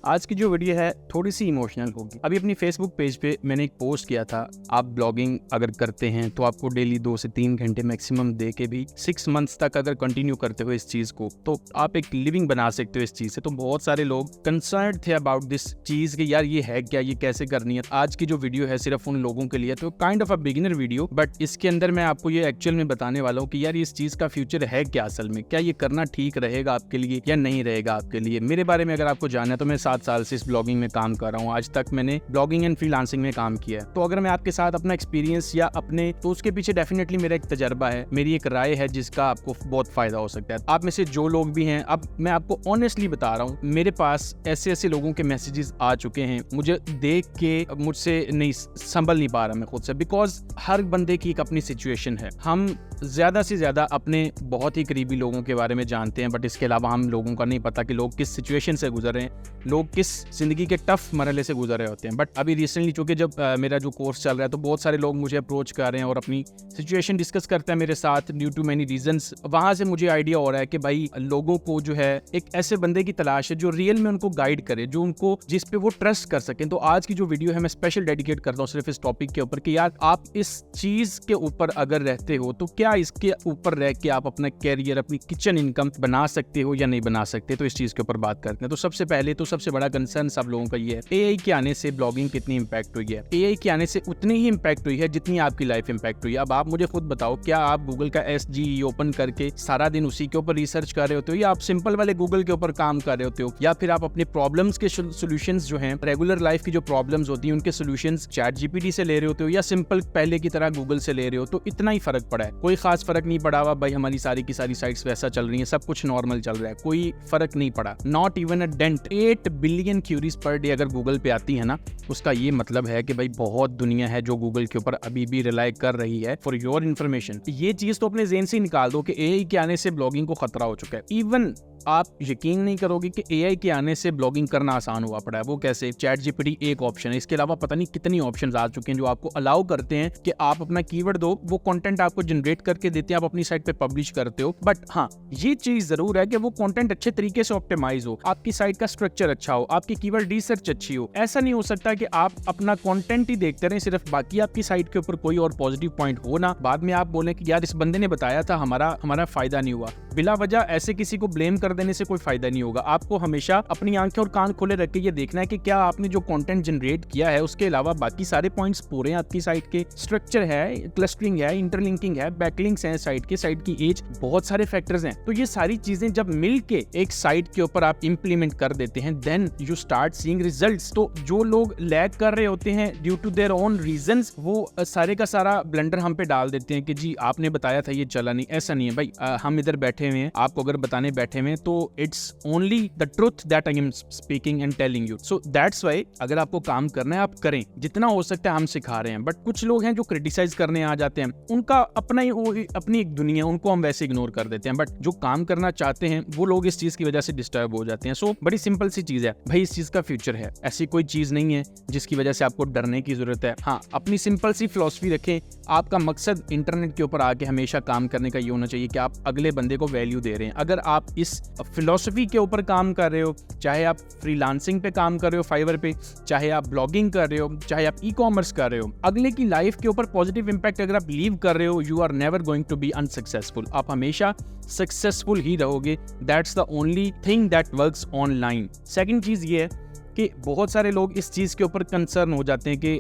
आज की जो वीडियो है थोड़ी सी इमोशनल होगी। अभी अपनी फेसबुक पेज पे मैंने एक पोस्ट किया था, आप ब्लॉगिंग अगर करते हैं तो आपको डेली 2 से 3 घंटे मैक्सिमम दे के भी 6 मंथ्स तक अगर कंटिन्यू करते हो इस चीज को तो आप एक लिविंग बना सकते हो इस चीज से। तो बहुत सारे लोग कंसर्न थे अबाउट दिस चीज कि यार ये है क्या, ये कैसे करनी है। आज की जो वीडियो है सिर्फ उन लोगों के लिए, तो kind of a beginner video, but इसके अंदर मैं आपको ये एक्चुअल में बताने वाला हूँ कि यार इस चीज का फ्यूचर है क्या असल में, क्या ये करना ठीक रहेगा आपके लिए या नहीं रहेगा आपके लिए। मेरे बारे में अगर आपको जानना है तो मैं 7 साल से इस ब्लॉगिंग में काम कर रहा हूँ। आज तक मैंने ब्लॉगिंग एंड फ्रीलांसिंग में काम किया है। तो अगर मैं आपके साथ अपना एक्सपीरियंस या अपने, तो उसके पीछे डेफिनेटली मेरा एक तजर्बा है, मेरी एक राय है जिसका आपको बहुत फायदा हो सकता है। आप में से जो लोग भी हैं, अब मैं आपको ऑनेस्टली बता रहा हूँ, मेरे पास ऐसे लोगों के मैसेजेस आ चुके हैं, मुझे देख के मुझसे नहीं संभल नहीं पा रहा मैं खुद से, बिकॉज हर बंदे की एक अपनी सिचुएशन है। हम ज्यादा से ज्यादा अपने बहुत ही करीबी लोगों के बारे में जानते हैं, बट इसके अलावा हम लोगों का नहीं पता कि लोग किस सिचुएशन से गुजर रहे हैं, लोग किस जिंदगी के टफ मरहले से गुजर रहे होते हैं। बट अभी रिसेंटली चूंकि जब मेरा जो कोर्स चल रहा है तो बहुत सारे लोग मुझे अप्रोच कर रहे हैं और अपनी सिचुएशन डिस्कस करते हैं मेरे साथ ड्यू टू मेनी रीजंस। वहां से मुझे आइडिया हो रहा है कि भाई लोगों को जो है एक ऐसे बंदे की तलाश है जो रियल में उनको गाइड करे, जो उनको जिस पे वो ट्रस्ट कर सकें। तो आज की जो वीडियो है मैं स्पेशल डेडिकेट करता हूँ सिर्फ इस टॉपिक के ऊपर कि यार आप इस चीज के ऊपर अगर रहते हो तो क्या इसके ऊपर रह के आप अपना कैरियर, अपनी किचन इनकम बना सकते हो या नहीं बना सकते। तो इस चीज के ऊपर बात करते हैं। तो सबसे पहले तो सबसे बड़ा कंसर्न सब लोगों का ये है, एआई के आने से ब्लॉगिंग कितनी इंपैक्ट हुई है। एआई के आने से उतनी ही इंपैक्ट हुई है जितनी आपकी लाइफ इंपैक्ट हुई है। अब आप मुझे खुद बताओ, क्या आप गूगल का SGE ओपन करके सारा दिन उसी के ऊपर रिसर्च कर रहे होते हो, या आप सिंपल वाले गूगल के ऊपर काम कर रहे होते हो, या फिर आप अपने प्रॉब्लम्स के सोल्यूशंस जो हैं, रेगुलर लाइफ की जो प्रॉब्लम्स होती हैं उनके सोल्यूशंस ChatGPT से ले रहे होते हो, या सिंपल पहले की तरह गूगल से ले रहे हो। तो इतना ही फर्क पड़ा है, कोई खास फर्क नहीं पड़ा हुआ भाई। हमारी सारी की सारी साइट्स वैसा चल रही हैं, सब कुछ नॉर्मल चल रहा है, कोई फर्क नहीं पड़ा, not even a dent. 8 billion queries per day अगर गूगल पे आती है ना, उसका ये मतलब है कि भाई बहुत दुनिया है जो गूगल के ऊपर अभी भी रिलाई कर रही है फॉर योर इन्फॉर्मेशन। ये चीज तो अपने ज़हन से निकाल दो कि एआई के आने से ब्लॉगिंग को खतरा हो चुका है। इवन आप यकीन नहीं करोगे कि एआई के आने से ब्लॉगिंग करना आसान हुआ पड़ा है। वो कैसे? ChatGPT एक ऑप्शन है, इसके अलावा पता नहीं कितनी ऑप्शंस आ चुके हैं जो आपको अलाउ करते हैं कि आप अपना कीवर्ड दो, वो कंटेंट आपको जनरेट करके देते हैं, आप अपनी साइट पे पब्लिश करते हो। बट हाँ, ये चीज जरूर है कि वो कंटेंट अच्छे तरीके से ऑप्टिमाइज हो, आपकी साइट का स्ट्रक्चर अच्छा हो, आपकी कीवर्ड रिसर्च अच्छी हो। ऐसा नहीं हो सकता कि आप अपना कंटेंट ही देखते रहें सिर्फ, बाकी आपकी साइट के ऊपर कोई और पॉजिटिव पॉइंट हो ना, बाद में आप बोलें कि यार इस बंदे ने बताया था, हमारा फायदा नहीं हुआ। बिला वजह ऐसे किसी को ब्लेम कर देने से कोई फायदा नहीं होगा। आपको हमेशा अपनी आंखें और कान खोले रख के ये देखना है कि क्या आपने जो कंटेंट जनरेट किया है उसके अलावा बाकी सारे पॉइंट्स पूरे हैं आपकी साइट के, स्ट्रक्चर है, क्लस्टरिंग है, इंटरलिंकिंग है, बैकलिंक्स हैं साइट की एज, बहुत सारे फैक्टर्स हैं। तो ये सारी चीजें जब मिलके एक साइट के ऊपर आप इंप्लीमेंट कर देते हैं, then you start seeing results. तो जो लोग लैग कर रहे होते हैं due to their own reasons, वो सारे का सारा ब्लंडर हम पे डाल देते हैं कि जी आपने बताया था ये चला नहीं। ऐसा नहीं है भाई, हम इधर बैठे हुए हैं, आपको अगर बताने बैठे हुए हैं तो it's only the truth that I am speaking and telling you. So that's why अगर आपको काम करना है आप करें, जितना हो सकता है हम सिखा रहे हैं। बट कुछ लोग हैं जो क्रिटिसाइज करने आ जाते हैं, उनका अपनी एक दुनिया है, उनको हम वैसे इग्नोर कर देते हैं। बट जो काम करना चाहते हैं वो लोग इस चीज की वजह से डिस्टर्ब हो जाते हैं। सो बड़ी सिंपल सी चीज है भाई, इस चीज का फ्यूचर है, ऐसी कोई चीज नहीं है जिसकी वजह से आपको डरने की जरूरत है। हाँ, अपनी सिंपल सी फिलॉसफी रखें। आपका मकसद इंटरनेट के ऊपर आके हमेशा काम करने का ये होना चाहिए कि आप अगले बंदे को वैल्यू दे रहे हैं। अगर आप इस फिलॉसफी के ऊपर काम कर रहे हो, चाहे आप फ्रीलांसिंग पे काम कर रहे हो फाइवर पे, चाहे आप ब्लॉगिंग कर रहे हो, चाहे आप ई-कॉमर्स कर रहे हो, अगले की लाइफ के ऊपर पॉजिटिव इंपैक्ट अगर आप लीव कर रहे हो, you are never going to be unsuccessful. आप हमेशा सक्सेसफुल ही रहोगे। That's the only thing that works online. Second चीज ये है कि बहुत सारे लोग इस चीज़ के ऊपर कंसर्न हो जाते हैं कि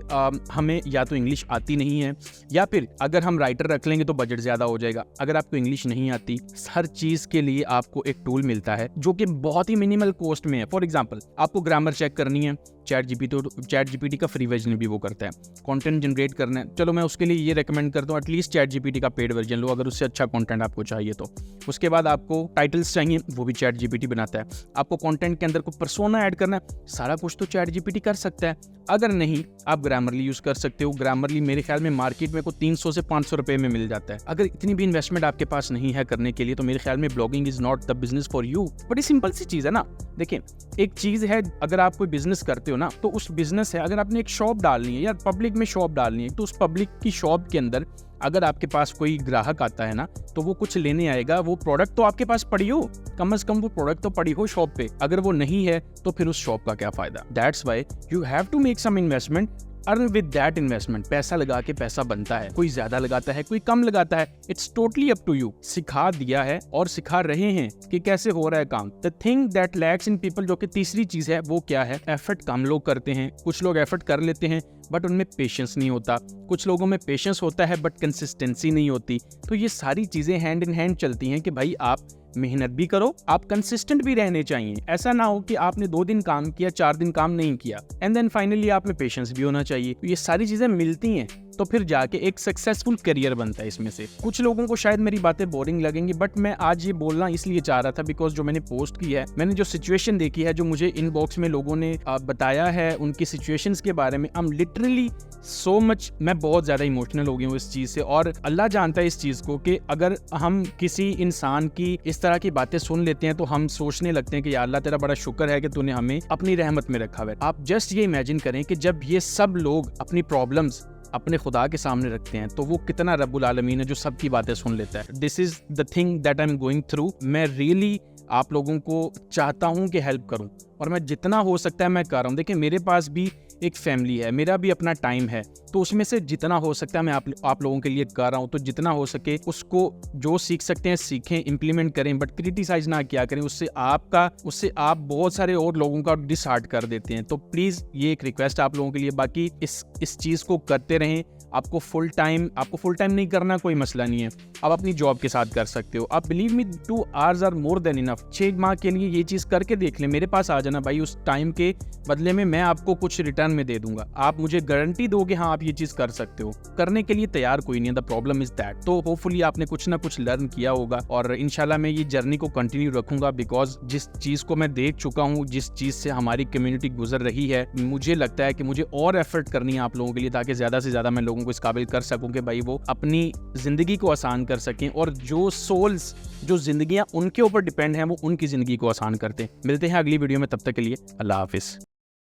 हमें या तो इंग्लिश आती नहीं है, या फिर अगर हम राइटर रख लेंगे तो बजट ज़्यादा हो जाएगा। अगर आपको इंग्लिश नहीं आती, हर चीज़ के लिए आपको एक टूल मिलता है जो कि बहुत ही मिनिमल कॉस्ट में है। फॉर एग्जांपल, आपको ग्रामर चेक करनी है, ChatGPT का फ्री वर्जन भी वो करता है। कंटेंट जनरेट करना है, चलो मैं उसके लिए ये रेकमेंड करता हूँ एटलीस्ट ChatGPT का पेड वर्जन लो अगर उससे अच्छा कंटेंट आपको चाहिए तो। उसके बाद आपको टाइटल्स चाहिए, वो भी ChatGPT बनाता है। आपको कंटेंट के अंदर को पर्सोना ऐड करना है, सारा कुछ तो ChatGPT कर सकता है। अगर नहीं, आप ग्रामरली यूज कर सकते हो। ग्रामरली मेरे ख्याल में मार्केट में को 300 से 500 रुपए में मिल जाता है। अगर इतनी भी इन्वेस्टमेंट आपके पास नहीं है करने के लिए तो मेरे ख्याल में blogging is not the business for you. बड़ी सिंपल सी चीज है ना। देखिए, एक चीज है, अगर आप कोई बिजनेस करते हो हो ना, तो उस बिजनेस है, अगर आपने एक शॉप डालनी है या पब्लिक में शॉप डालनी है, तो उस पब्लिक की शॉप के अंदर अगर आपके पास कोई ग्राहक आता है ना, तो वो कुछ लेने आएगा, वो प्रोडक्ट तो आपके पास पड़ी हो, कम से कम वो प्रोडक्ट तो पड़ी हो शॉप पे। अगर वो नहीं है तो फिर उस शॉप का क्या फायदा। That's why you have to make some investment, earn with that investment. पैसा लगा के पैसा बनता है, कोई ज्यादा लगाता है, कोई कम लगाता है, it's totally up to you. सिखा दिया है और सिखा रहे हैं कि कैसे हो रहा है काम। The thing that lakhs in people, जो कि तीसरी चीज है, वो क्या है? एफर्ट कम लोग करते हैं। कुछ लोग एफर्ट कर लेते हैं बट उनमें पेशेंस नहीं होता, कुछ लोगों में पेशेंस होता है बट कंसिस्टेंसी नहीं होती। तो ये सारी चीजें हैंड इन हैंड चलती हैं कि भाई आप मेहनत भी करो, आप कंसिस्टेंट भी रहने चाहिए। ऐसा ना हो कि आपने 2 दिन काम किया, 4 दिन काम नहीं किया, एंड देन फाइनली आप में पेशेंस भी होना चाहिए। तो ये सारी चीजें मिलती हैं तो फिर जाके एक सक्सेसफुल करियर बनता है इसमें से। कुछ लोगों को शायद मेरी बातें बोरिंग लगेंगी, बट मैं आज ये बोलना इसलिए चाह रहा था बिकॉज जो मैंने पोस्ट की है, मैंने जो सिचुएशन देखी है, जो मुझे इनबॉक्स में लोगों ने बताया है उनकी सिचुएशंस के बारे में, I am literally so much, मैं बहुत ज्यादा इमोशनल हो गया हूँ इस चीज से। और अल्लाह जानता है इस चीज को कि अगर हम किसी इंसान की इस तरह की बातें सुन लेते हैं तो हम सोचने लगते हैं कि या अल्लाह तेरा बड़ा शुक्र है कि तूने हमें अपनी रहमत में रखा है। आप जस्ट ये इमेजिन करें कि जब ये सब लोग अपनी प्रॉब्लम्स अपने खुदा के सामने रखते हैं तो वो कितना रब्बुल आलमीन है जो सबकी बातें सुन लेता है। This is the thing that I am going through. मैं रियली आप लोगों को चाहता हूं कि हेल्प करूं और मैं जितना हो सकता है मैं कर रहा हूं। देखिए मेरे पास भी एक फैमिली है, मेरा भी अपना टाइम है, तो उसमें से जितना हो सकता है मैं आप लोगों के लिए कर रहा हूं। तो जितना हो सके उसको जो सीख सकते हैं सीखें, इंप्लीमेंट करें, बट क्रिटिसाइज ना किया करें। उससे आप बहुत सारे और लोगों का डिसहार्ट कर देते हैं। तो प्लीज ये एक रिक्वेस्ट आप लोगों के लिए। बाकी इस चीज को करते रहें। आपको फुल टाइम नहीं करना, कोई मसला नहीं है, आप अपनी जॉब के साथ कर सकते हो। आप believe me 2 hours are more than enough. 6 माह के लिए ये चीज करके देख लें, मेरे पास आ जाना भाई, उस टाइम के बदले में मैं आपको कुछ रिटर्न में दे दूंगा। आप मुझे गारंटी दो कि हाँ आप ये चीज कर सकते हो। करने के लिए तैयार कोई नहीं है, द प्रॉब्लम इज दैट। तो होपफुली आपने कुछ ना कुछ लर्न किया होगा और इंशाल्लाह मैं ये जर्नी को कंटिन्यू रखूंगा बिकॉज जिस चीज को मैं देख चुका हूँ, जिस चीज से हमारी कम्युनिटी गुजर रही है, मुझे लगता है कि मुझे और एफर्ट करनी है आप लोगों के लिए ताकि ज्यादा से ज्यादा मैं लोगों को इस काबिल कर सकूं कि भाई वो अपनी जिंदगी को आसान कर सकें और जो सोल्स, जो जिंदगियां उनके ऊपर डिपेंड हैं, वो उनकी जिंदगी को आसान करते हैं। मिलते हैं अगली वीडियो में, तब तक के लिए अल्लाह हाफिज।